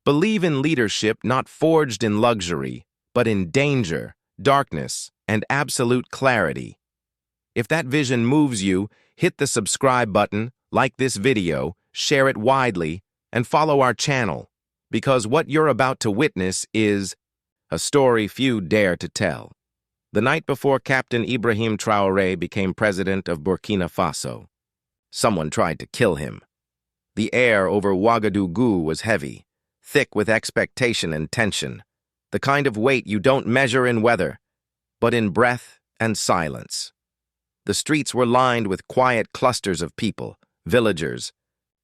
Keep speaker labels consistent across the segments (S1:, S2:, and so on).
S1: Believe in leadership not forged in luxury, but in danger, darkness, and absolute clarity. If that vision moves you, hit the subscribe button, like this video, share it widely, and follow our channel, because what you're about to witness is a story few dare to tell. The night before Captain Ibrahim Traoré became president of Burkina Faso, someone tried to kill him. The air over Ouagadougou was heavy, thick with expectation and tension, the kind of weight you don't measure in weather, but in breath and silence. The streets were lined with quiet clusters of people, villagers,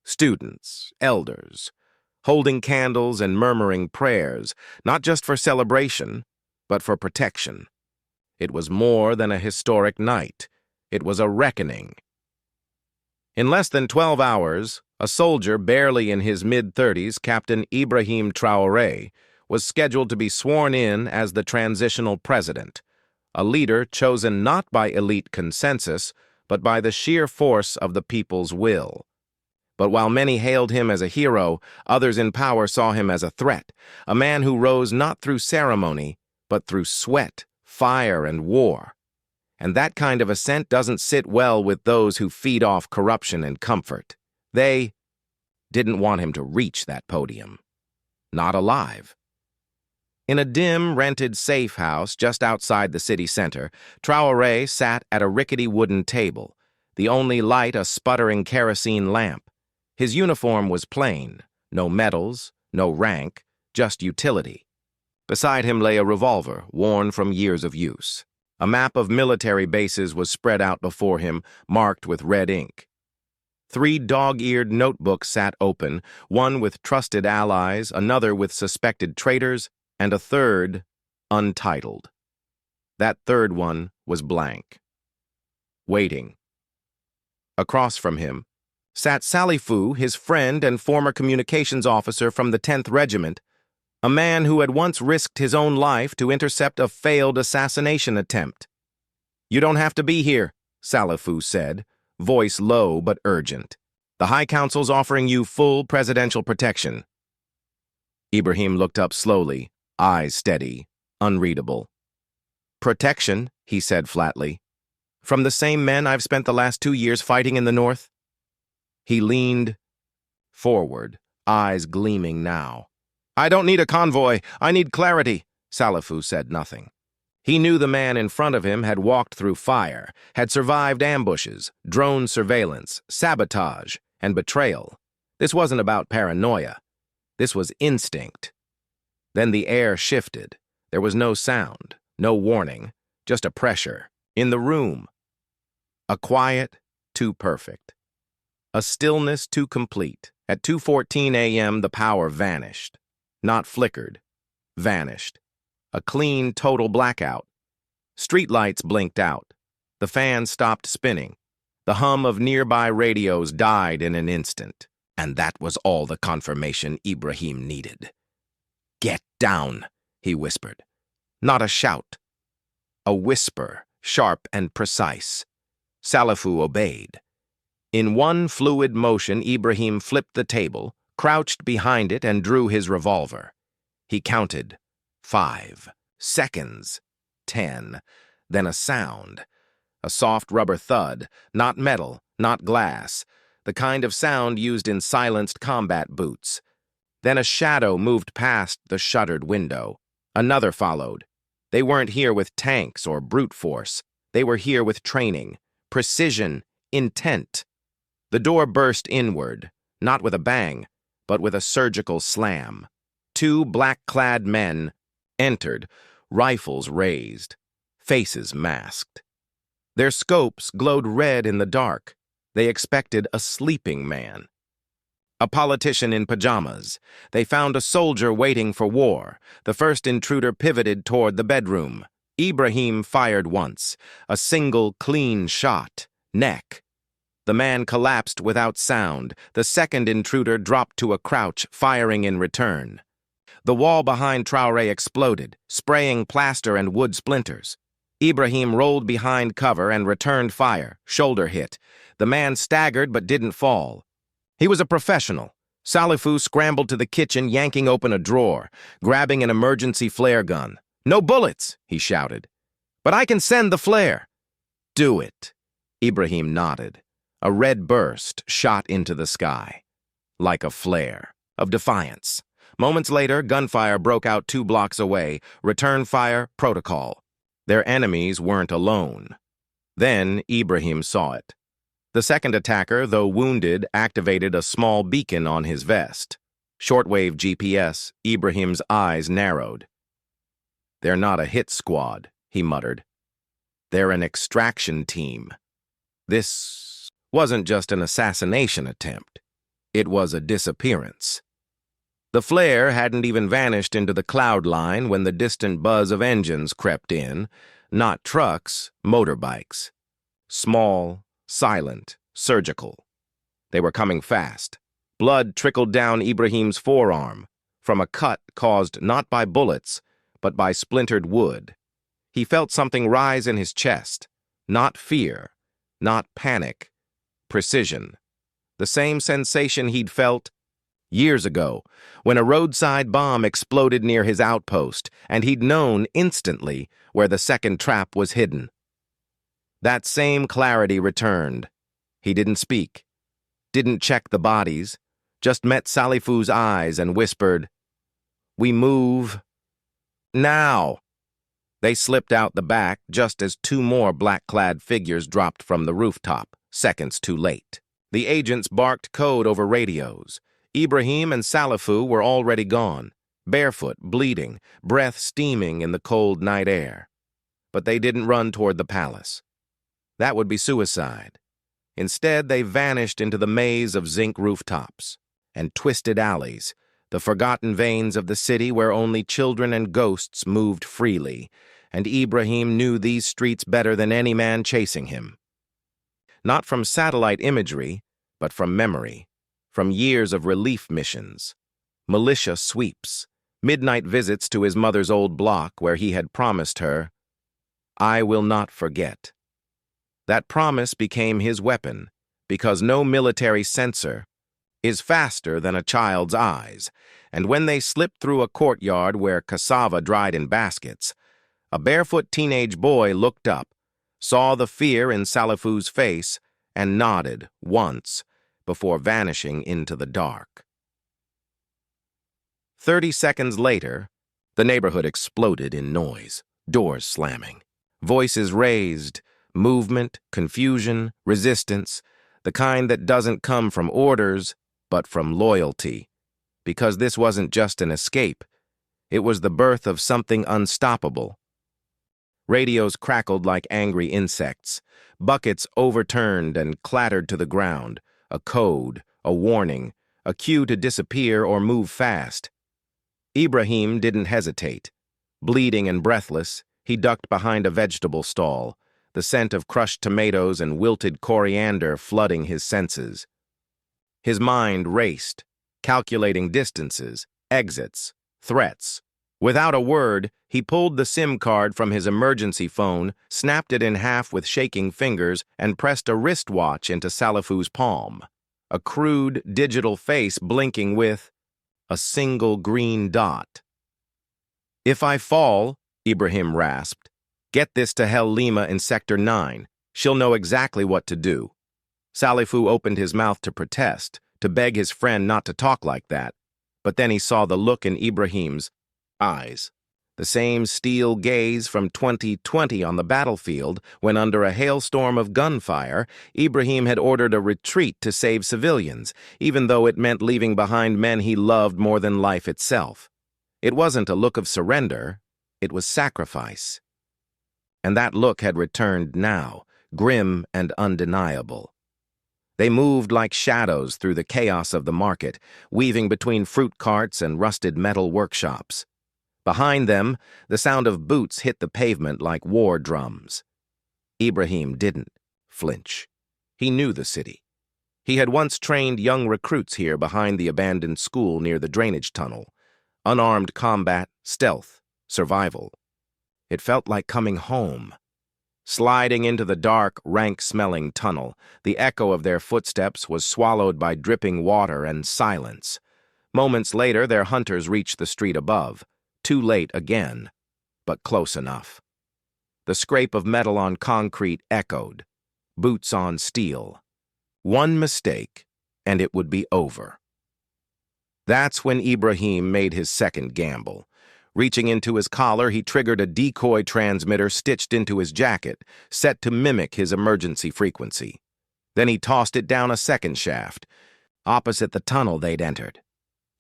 S1: students, elders, holding candles and murmuring prayers, not just for celebration, but for protection. It was more than a historic night. It was a reckoning. In less than 12 hours, a soldier barely in his mid-30s, Captain Ibrahim Traoré, was scheduled to be sworn in as the transitional president, a leader chosen not by elite consensus, but by the sheer force of the people's will. But while many hailed him as a hero, others in power saw him as a threat, a man who rose not through ceremony, but through sweat, fire, and war. And that kind of ascent doesn't sit well with those who feed off corruption and comfort. They didn't want him to reach that podium. Not alive. In a dim, rented safe house just outside the city center, Traoré sat at a rickety wooden table, the only light a sputtering kerosene lamp. His uniform was plain, no medals, no rank, just utility. Beside him lay a revolver, worn from years of use. A map of military bases was spread out before him, marked with red ink. 3 dog-eared notebooks sat open, one with trusted allies, another with suspected traitors, and a third untitled. That third one was blank. Waiting. Across from him sat Salifou, his friend and former communications officer from the 10th Regiment, a man who had once risked his own life to intercept a failed assassination attempt. "You don't have to be here," Salifou said, voice low but urgent. "The High Council's offering you full presidential protection." Ibrahim looked up slowly, eyes steady, unreadable. "Protection," he said flatly. "From the same men I've spent the last 2 years fighting in the north?" He leaned forward, eyes gleaming now. "I don't need a convoy. I need clarity." Salifou said nothing. He knew the man in front of him had walked through fire, had survived ambushes, drone surveillance, sabotage, and betrayal. This wasn't about paranoia. This was instinct. Then the air shifted. There was no sound, no warning, just a pressure. In the room. A quiet too perfect. A stillness too complete. At 2:14 a.m., the power vanished. Not flickered. Vanished. A clean, total blackout. Streetlights blinked out. The fan stopped spinning. The hum of nearby radios died in an instant. And that was all the confirmation Ibrahim needed. "Get down," he whispered. Not a shout. A whisper, sharp and precise. Salifou obeyed. In one fluid motion, Ibrahim flipped the table, crouched behind it, and drew his revolver. He counted 5 seconds, 10, then a sound. A soft rubber thud, not metal, not glass, the kind of sound used in silenced combat boots. Then a shadow moved past the shuttered window. Another followed. They weren't here with tanks or brute force. They were here with training, precision, intent. The door burst inward, not with a bang, but with a surgical slam. 2 black-clad men entered, rifles raised, faces masked. Their scopes glowed red in the dark. They expected a sleeping man. A politician in pajamas. They found a soldier waiting for war. The first intruder pivoted toward the bedroom. Ibrahim fired once, a single clean shot, neck. The man collapsed without sound. The second intruder dropped to a crouch, firing in return. The wall behind Traoré exploded, spraying plaster and wood splinters. Ibrahim rolled behind cover and returned fire, shoulder hit. The man staggered but didn't fall. He was a professional, Salifu scrambled to the kitchen, yanking open a drawer, grabbing an emergency flare gun. "No bullets," he shouted. "But I can send the flare." "Do it." Ibrahim nodded. A red burst shot into the sky, like a flare of defiance. Moments later, gunfire broke out 2 blocks away. Return fire protocol. Their enemies weren't alone. Then Ibrahim saw it. The second attacker, though wounded, activated a small beacon on his vest. Shortwave GPS, Ibrahim's eyes narrowed. "They're not a hit squad," he muttered. "They're an extraction team." This wasn't just an assassination attempt. It was a disappearance. The flare hadn't even vanished into the cloud line when the distant buzz of engines crept in. Not trucks, motorbikes. Small, silent, surgical. They were coming fast. Blood trickled down Ibrahim's forearm from a cut caused not by bullets, but by splintered wood. He felt something rise in his chest. Not fear, not panic. Precision. The same sensation he'd felt years ago when a roadside bomb exploded near his outpost, and he'd known instantly where the second trap was hidden. That same clarity returned. He didn't speak, didn't check the bodies, just met Salifu's eyes and whispered, "We move now." They slipped out the back just as 2 more black-clad figures dropped from the rooftop, seconds too late. The agents barked code over radios. Ibrahim and Salifu were already gone, barefoot, bleeding, breath steaming in the cold night air. But they didn't run toward the palace. That would be suicide. Instead, they vanished into the maze of zinc rooftops and twisted alleys, the forgotten veins of the city where only children and ghosts moved freely, and Ibrahim knew these streets better than any man chasing him. Not from satellite imagery, but from memory, from years of relief missions, militia sweeps, midnight visits to his mother's old block where he had promised her, "I will not forget." That promise became his weapon, because no military sensor is faster than a child's eyes, and when they slipped through a courtyard where cassava dried in baskets, a barefoot teenage boy looked up, saw the fear in Salifu's face, and nodded once before vanishing into the dark. 30 seconds later, the neighborhood exploded in noise, doors slamming, voices raised, movement, confusion, resistance, the kind that doesn't come from orders, but from loyalty. Because this wasn't just an escape, it was the birth of something unstoppable. Radios crackled like angry insects. Buckets overturned and clattered to the ground. A code, a warning, a cue to disappear or move fast. Ibrahim didn't hesitate. Bleeding and breathless, he ducked behind a vegetable stall, the scent of crushed tomatoes and wilted coriander flooding his senses. His mind raced, calculating distances, exits, threats. Without a word, he pulled the SIM card from his emergency phone, snapped it in half with shaking fingers, and pressed a wristwatch into Salifu's palm. A crude, digital face blinking with a single green dot. "If I fall," Ibrahim rasped, "get this to Hell Lima in Sector 9. She'll know exactly what to do." Salifu opened his mouth to protest, to beg his friend not to talk like that, but then he saw the look in Ibrahim's eyes. The same steel gaze from 2020 on the battlefield when, under a hailstorm of gunfire, Ibrahim had ordered a retreat to save civilians, even though it meant leaving behind men he loved more than life itself. It wasn't a look of surrender, it was sacrifice. And that look had returned now, grim and undeniable. They moved like shadows through the chaos of the market, weaving between fruit carts and rusted metal workshops. Behind them, the sound of boots hit the pavement like war drums. Ibrahim didn't flinch. He knew the city. He had once trained young recruits here behind the abandoned school near the drainage tunnel. Unarmed combat, stealth, survival. It felt like coming home. Sliding into the dark, rank-smelling tunnel, the echo of their footsteps was swallowed by dripping water and silence. Moments later, their hunters reached the street above. Too late again, but close enough. The scrape of metal on concrete echoed. Boots on steel. One mistake, and it would be over. That's when Ibrahim made his second gamble. Reaching into his collar, he triggered a decoy transmitter stitched into his jacket, set to mimic his emergency frequency. Then he tossed it down a second shaft, opposite the tunnel they'd entered.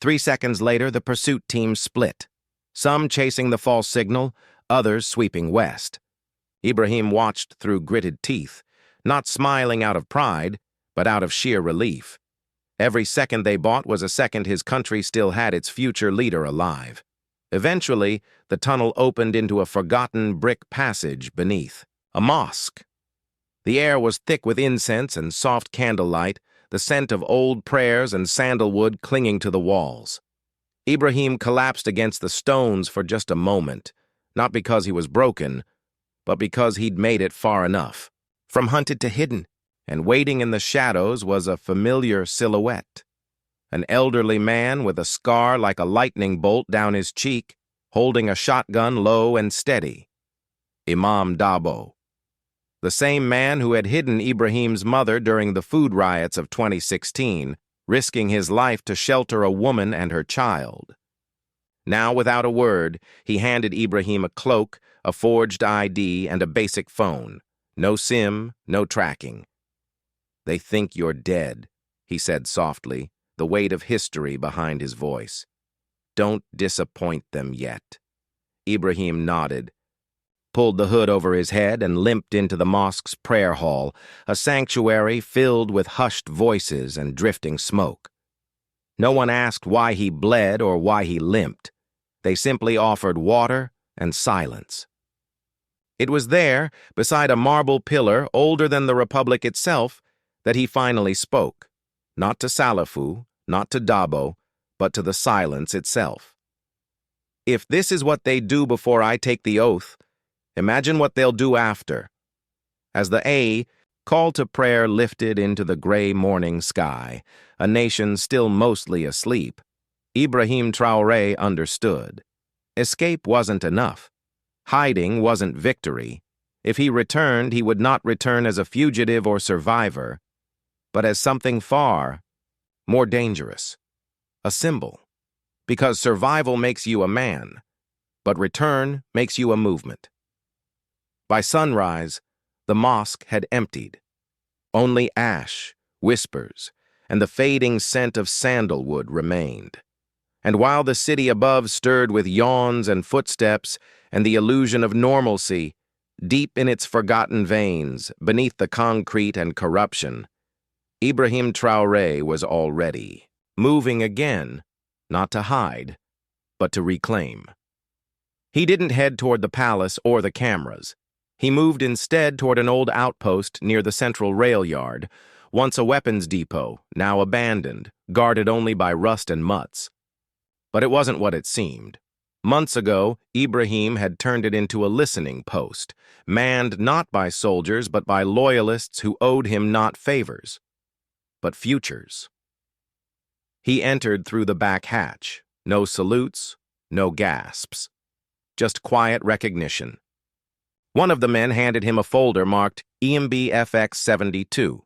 S1: 3 seconds later, the pursuit team split, some chasing the false signal, others sweeping west. Ibrahim watched through gritted teeth, not smiling out of pride, but out of sheer relief. Every second they bought was a second his country still had its future leader alive. Eventually, the tunnel opened into a forgotten brick passage beneath, a mosque. The air was thick with incense and soft candlelight, the scent of old prayers and sandalwood clinging to the walls. Ibrahim collapsed against the stones for just a moment, not because he was broken, but because he'd made it far enough. From hunted to hidden, and waiting in the shadows was a familiar silhouette. An elderly man with a scar like a lightning bolt down his cheek, holding a shotgun low and steady. Imam Dabo. The same man who had hidden Ibrahim's mother during the food riots of 2016, risking his life to shelter a woman and her child. Now, without a word, he handed Ibrahim a cloak, a forged ID, and a basic phone. No SIM, no tracking. "They think you're dead," he said softly, the weight of history behind his voice. "Don't disappoint them yet." Ibrahim nodded, pulled the hood over his head, and limped into the mosque's prayer hall, a sanctuary filled with hushed voices and drifting smoke. No one asked why he bled or why he limped. They simply offered water and silence. It was there, beside a marble pillar older than the Republic itself, that he finally spoke, not to Salafu, not to Dabo, but to the silence itself. "If this is what they do before I take the oath, imagine what they'll do after." As the call to prayer lifted into the gray morning sky, a nation still mostly asleep, Ibrahim Traoré understood. Escape wasn't enough. Hiding wasn't victory. If he returned, he would not return as a fugitive or survivor, but as something far more dangerous. A symbol. Because survival makes you a man, but return makes you a movement. By sunrise, the mosque had emptied. Only ash, whispers, and the fading scent of sandalwood remained. And while the city above stirred with yawns and footsteps and the illusion of normalcy, deep in its forgotten veins, beneath the concrete and corruption, Ibrahim Traoré was already moving again, not to hide, but to reclaim. He didn't head toward the palace or the cameras. He moved instead toward an old outpost near the central rail yard, once a weapons depot, now abandoned, guarded only by rust and mutts. But it wasn't what it seemed. Months ago, Ibrahim had turned it into a listening post, manned not by soldiers but by loyalists who owed him not favors, but futures. He entered through the back hatch. No salutes, no gasps. Just quiet recognition. One of the men handed him a folder marked EMBFX72.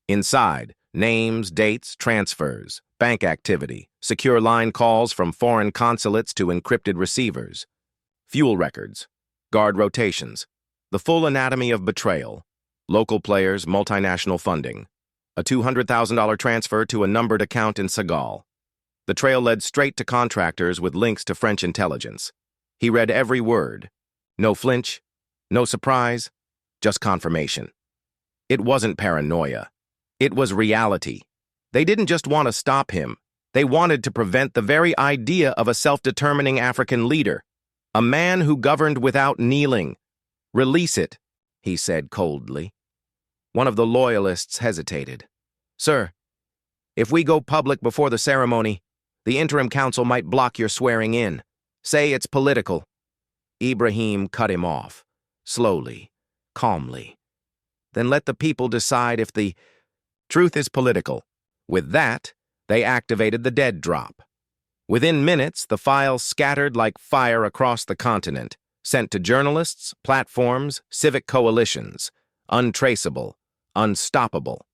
S1: Inside, names, dates, transfers, bank activity, secure line calls from foreign consulates to encrypted receivers, fuel records, guard rotations, the full anatomy of betrayal, local players, multinational funding, a $200,000 transfer to a numbered account in Senegal. The trail led straight to contractors with links to French intelligence. He read every word. No flinch, no surprise, just confirmation. It wasn't paranoia. It was reality. They didn't just want to stop him. They wanted to prevent the very idea of a self-determining African leader, a man who governed without kneeling. "Release it," he said coldly. One of the loyalists hesitated. "Sir, if we go public before the ceremony, the interim council might block your swearing in. Say it's political." Ibrahim cut him off, slowly, calmly. Then let the people decide if the truth is political. With that, they activated the dead drop. Within minutes, the files scattered like fire across the continent, sent to journalists, platforms, civic coalitions, untraceable, unstoppable.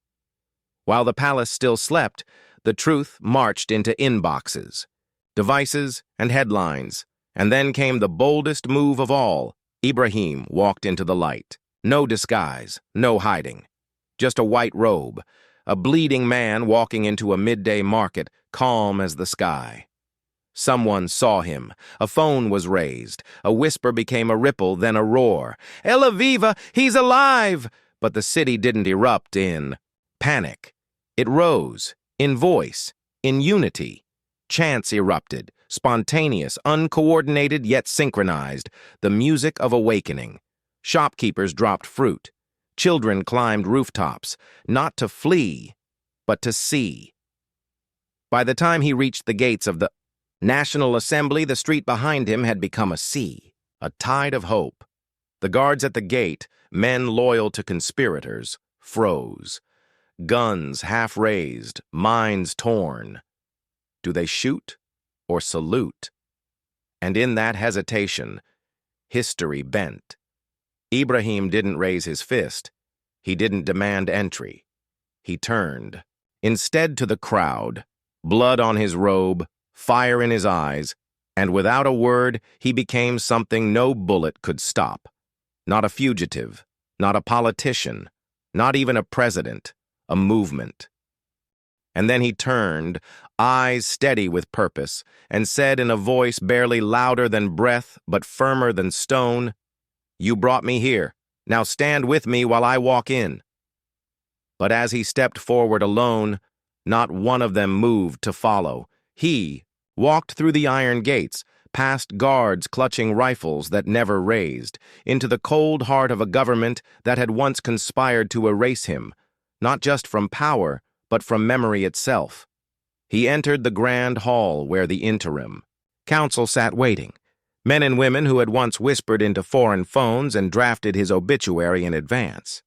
S1: While the palace still slept, the truth marched into inboxes, devices, and headlines, and then came the boldest move of all. Ibrahim walked into the light. No disguise, no hiding. Just a white robe, a bleeding man walking into a midday market, calm as the sky. Someone saw him. A phone was raised. A whisper became a ripple, then a roar. "Ella Viva, he's alive!" But the city didn't erupt in panic. It rose, in voice, in unity. Chants erupted, spontaneous, uncoordinated yet synchronized, the music of awakening. Shopkeepers dropped fruit. Children climbed rooftops, not to flee, but to see. By the time he reached the gates of the National Assembly, the street behind him had become a sea, a tide of hope. The guards at the gate, men loyal to conspirators, froze. Guns half raised, minds torn. Do they shoot or salute? And in that hesitation, history bent. Ibrahim didn't raise his fist. He didn't demand entry. He turned, instead to the crowd, blood on his robe, fire in his eyes, and without a word, he became something no bullet could stop. Not a fugitive, not a politician, not even a president, a movement. And then he turned, eyes steady with purpose, and said in a voice barely louder than breath but firmer than stone, "You brought me here. Now stand with me while I walk in." But as he stepped forward alone, not one of them moved to follow. He walked through the iron gates, past guards clutching rifles that never raised, into the cold heart of a government that had once conspired to erase him, not just from power, but from memory itself. He entered the grand hall where the interim council sat waiting, men and women who had once whispered into foreign phones and drafted his obituary in advance.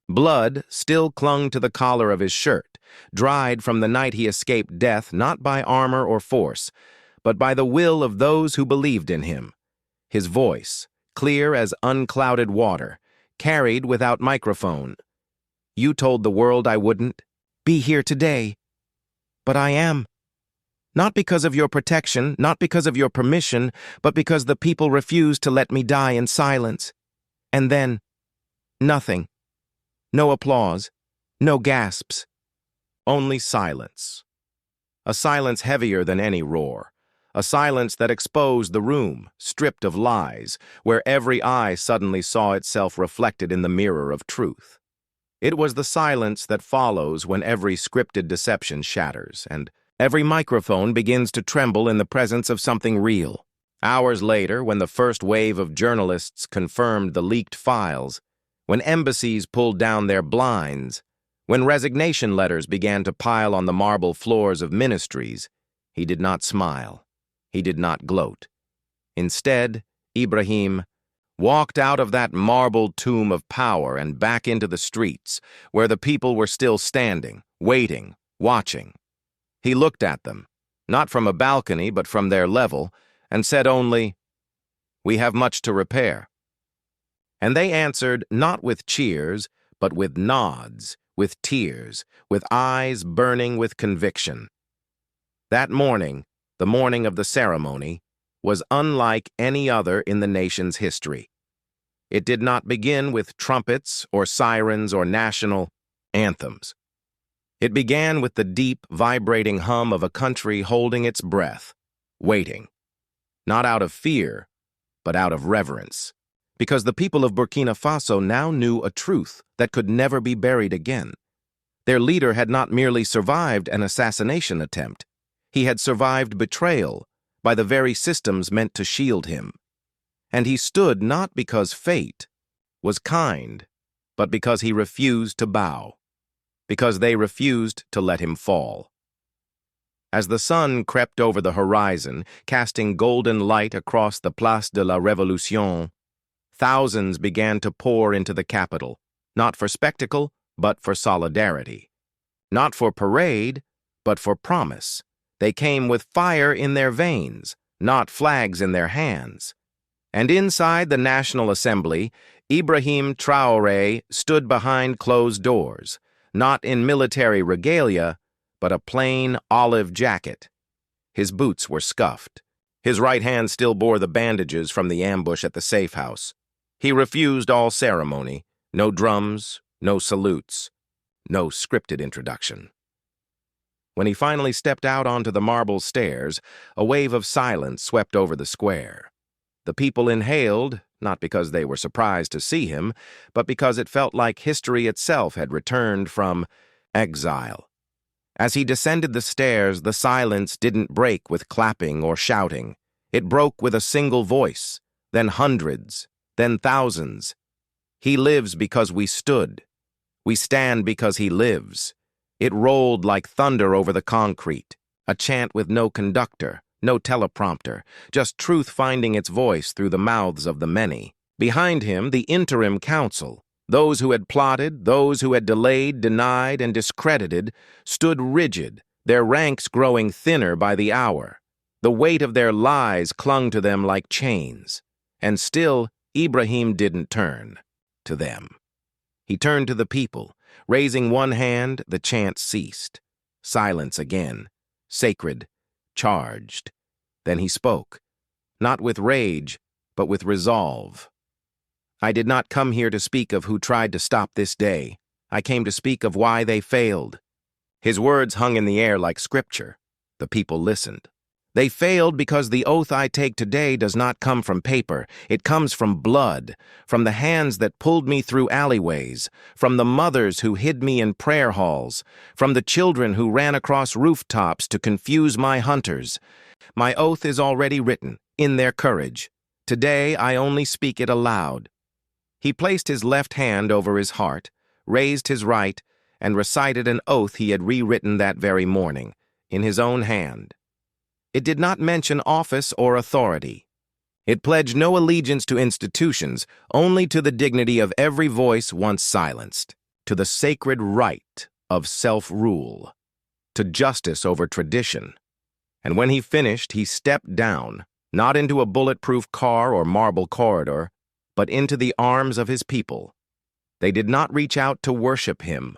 S1: Blood still clung to the collar of his shirt, dried from the night he escaped death not by armor or force, but by the will of those who believed in him. His voice, clear as unclouded water, carried without microphone. "You told the world I wouldn't be here today, but I am. Not because of your protection, not because of your permission, but because the people refused to let me die in silence. And then, nothing. No applause, no gasps. Only silence. A silence heavier than any roar. A silence that exposed the room, stripped of lies, where every eye suddenly saw itself reflected in the mirror of truth. It was the silence that follows when every scripted deception shatters, and every microphone begins to tremble in the presence of something real. Hours later, when the first wave of journalists confirmed the leaked files, when embassies pulled down their blinds, when resignation letters began to pile on the marble floors of ministries, he did not smile. He did not gloat. Instead, Ibrahim walked out of that marble tomb of power and back into the streets, where the people were still standing, waiting, watching. He looked at them, not from a balcony but from their level, and said only, "We have much to repair." And they answered not with cheers, but with nods, with tears, with eyes burning with conviction. That morning, the morning of the ceremony, was unlike any other in the nation's history. It did not begin with trumpets or sirens or national anthems. It began with the deep, vibrating hum of a country holding its breath, waiting, not out of fear, but out of reverence, because the people of Burkina Faso now knew a truth that could never be buried again. Their leader had not merely survived an assassination attempt, he had survived betrayal by the very systems meant to shield him. And he stood not because fate was kind, but because he refused to bow, because they refused to let him fall. As the sun crept over the horizon, casting golden light across the Place de la Révolution, thousands began to pour into the capital, not for spectacle, but for solidarity. Not for parade, but for promise. They came with fire in their veins, not flags in their hands. And inside the National Assembly, Ibrahim Traoré stood behind closed doors, not in military regalia, but a plain olive jacket. His boots were scuffed. His right hand still bore the bandages from the ambush at the safe house. He refused all ceremony, no drums, no salutes, no scripted introduction. When he finally stepped out onto the marble stairs, a wave of silence swept over the square. The people inhaled, not because they were surprised to see him, but because it felt like history itself had returned from exile. As he descended the stairs, the silence didn't break with clapping or shouting. It broke with a single voice, then hundreds, then thousands. He lives because we stood. We stand because he lives. It rolled like thunder over the concrete, a chant with no conductor, no teleprompter, just truth finding its voice through the mouths of the many. Behind him, the interim council, those who had plotted, those who had delayed, denied, and discredited, stood rigid, their ranks growing thinner by the hour. The weight of their lies clung to them like chains. And still, Ibrahim didn't turn to them. He turned to the people. Raising one hand, the chant ceased. Silence again. Sacred. Charged. Then he spoke. Not with rage, but with resolve. I did not come here to speak of who tried to stop this day. I came to speak of why they failed. His words hung in the air like scripture. The people listened. They failed because the oath I take today does not come from paper. It comes from blood, from the hands that pulled me through alleyways, from the mothers who hid me in prayer halls, from the children who ran across rooftops to confuse my hunters. My oath is already written, in their courage. Today I only speak it aloud. He placed his left hand over his heart, raised his right, and recited an oath he had rewritten that very morning, in his own hand. It did not mention office or authority. It pledged no allegiance to institutions, only to the dignity of every voice once silenced, to the sacred right of self-rule, to justice over tradition. And when he finished, he stepped down, not into a bulletproof car or marble corridor, but into the arms of his people. They did not reach out to worship him,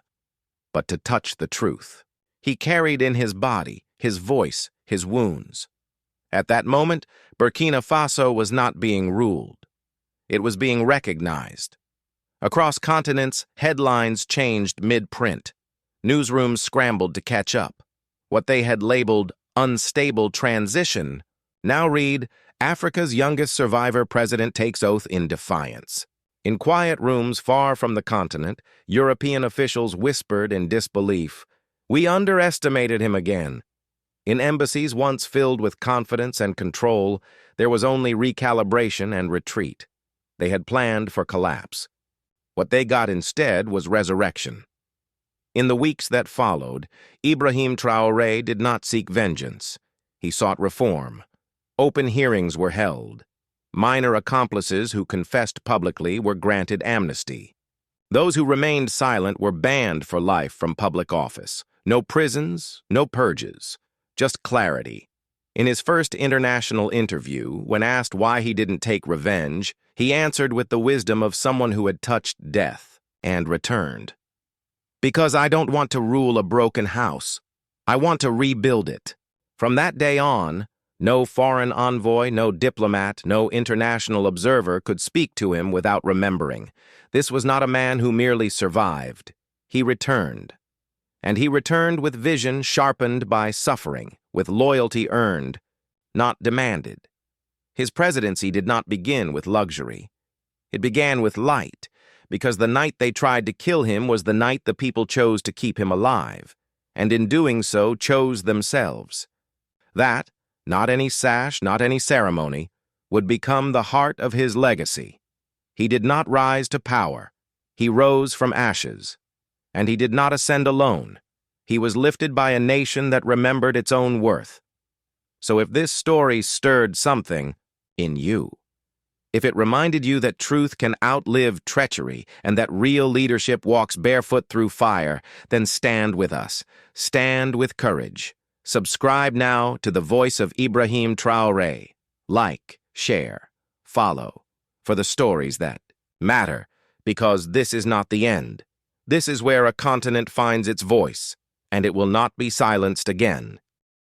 S1: but to touch the truth. He carried in his body, his voice, his wounds. At that moment, Burkina Faso was not being ruled. It was being recognized. Across continents, headlines changed mid-print. Newsrooms scrambled to catch up. What they had labeled unstable transition now read, Africa's youngest survivor president takes oath in defiance. In quiet rooms far from the continent, European officials whispered in disbelief, "We underestimated him again." In embassies once filled with confidence and control, there was only recalibration and retreat. They had planned for collapse. What they got instead was resurrection. In the weeks that followed, Ibrahim Traoré did not seek vengeance. He sought reform. Open hearings were held. Minor accomplices who confessed publicly were granted amnesty. Those who remained silent were banned for life from public office. No prisons, no purges. Just clarity. In his first international interview, when asked why he didn't take revenge, he answered with the wisdom of someone who had touched death and returned. Because I don't want to rule a broken house. I want to rebuild it. From that day on, no foreign envoy, no diplomat, no international observer could speak to him without remembering. This was not a man who merely survived. He returned. And he returned with vision sharpened by suffering, with loyalty earned, not demanded. His presidency did not begin with luxury. It began with light, because the night they tried to kill him was the night the people chose to keep him alive, and in doing so chose themselves. That, not any sash, not any ceremony, would become the heart of his legacy. He did not rise to power. He rose from ashes. And he did not ascend alone. He was lifted by a nation that remembered its own worth. So if this story stirred something in you, If it reminded you that truth can outlive treachery and that real leadership walks barefoot through fire, then stand with us. Stand with courage. Subscribe now to the voice of Ibrahim Traoré. Like, share, follow, for the stories that matter, because this is not the end. This is where a continent finds its voice, and it will not be silenced again.